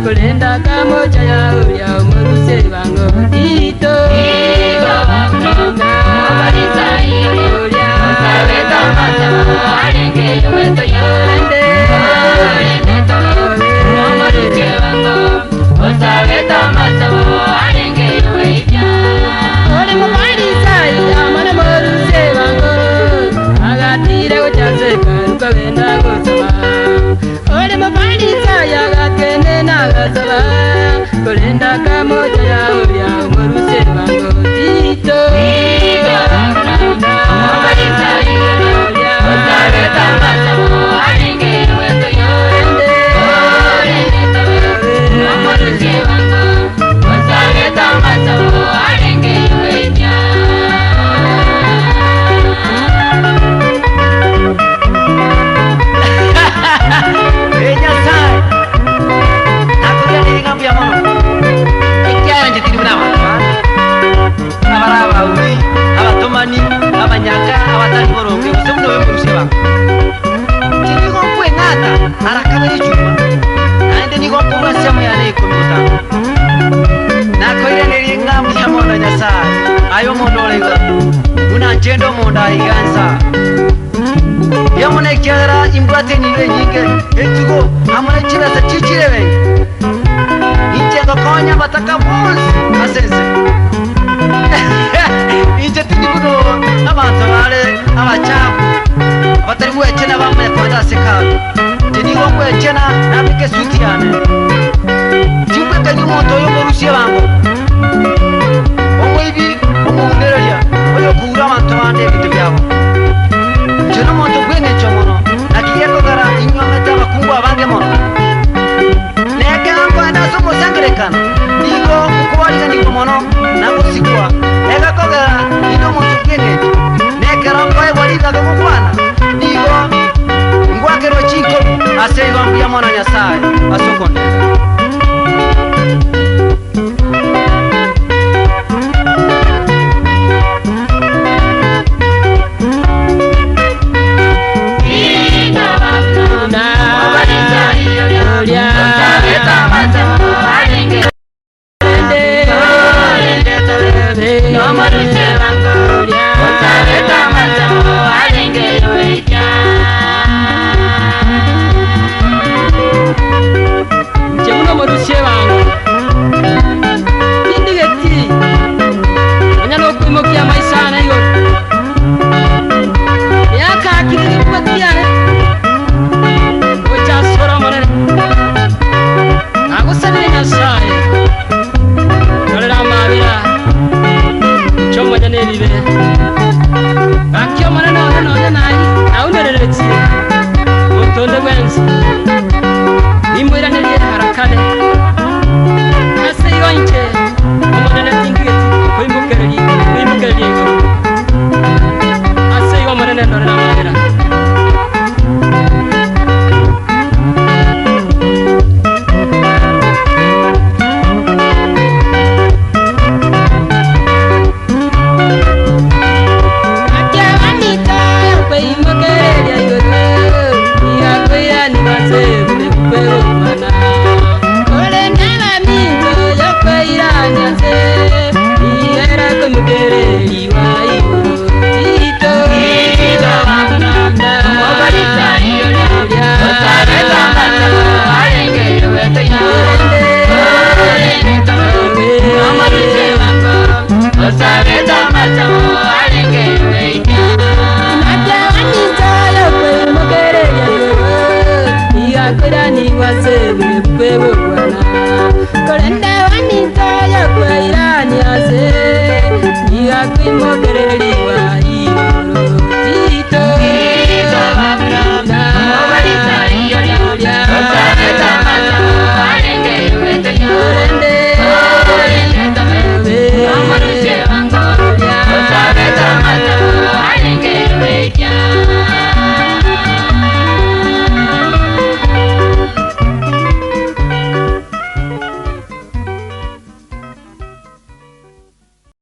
Kulenda kamoja ya ulia umuruse bango Tito Mabariza ulia Usaweta masamo Alenge yuweto yolende Umuruse bango Usaweta masamo Alenge yuweja Ole mabariza ya mana muruse bango Agatire uchase karuka wenda gusama Ole mabariza ya gatene nagasaba Kulenda kamoja ya ulia umuruse bango Tito Mabariza ulia Usaweta masamo Alenge yuweto yolende Umuruse bango Usaweta masamo Alenge yuweja Abanyaka abatari boronge usomno we muruseba Tinigo kwengata arakabere cyuma Nande nigo kumwa syamu yane ikonuta Nakoire neri ngambi yamonda nyasaye ayo mondolenga una njendo monda iganza Yamone kyara imbwate niwe nyinge etugo amone kirasa cikirewe Injengo konya batakabuzi asese Inje tiniguno abantu bale abachafu abatari mwechena bamwe kwenda sekalo tinigo mwechena nabike suti yane timwe kanyu moto yo murushye bango omwibi omunereria oyo kuura abantu bande bitu byabo cyo moto gwene chomono nakiyeko gara inywameta bakungu abange mono neke ango enda somo sangrekana nigo kukwalika nigo mono nakusikwa ega kogera ino moto gwene nekera ngoe walika gokwana nigo ngwakero chiko asego mbya mona nyasaye asokonde Kolenda wanita ya kwa irani ase Niga kuimoke